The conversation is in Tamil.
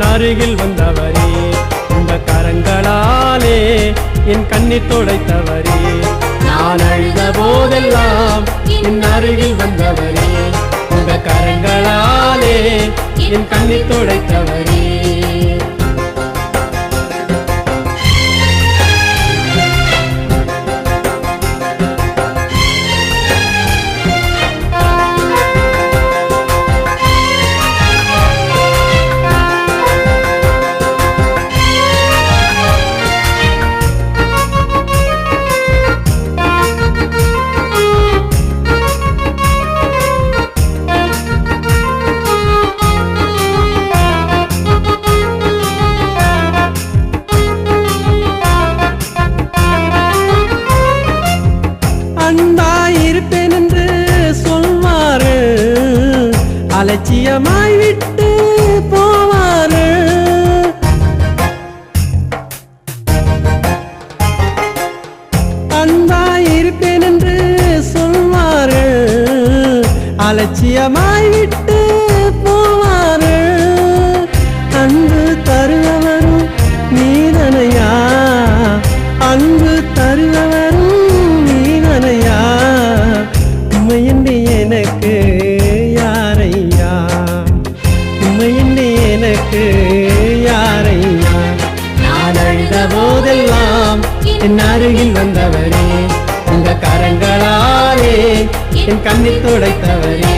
என் அருகில் வந்தவரே, உங்க கரங்களாலே என் கண்ணீர் துடைத்தவரே. நான் அழுத போதெல்லாம் என் அருகில் வந்தவரே, உங்க கரங்களாலே என் கண்ணீர் துடைத்தவரே. அன்பாயிருப்பேன் என்று சொல்வாரு, அலட்சியமாய் விட்டு போவாரு. அன்பாயிருப்பேன் என்று சொல்வாரு, அலட்சியமாய் விட்டு போவாரு. அன்பு தருவவரும் நீதனையா, அன்பு தருவவரும் நீதனையா. உம்மையின்றி எனக்கு யாரையா, உம்மையின்றி எனக்கு யாரையா. நான் அழுத போதெல்லாம் என் அருகில் வந்தவரே, உங்க கரங்களாலே என் கண்ணீர் துடைத்தவரே.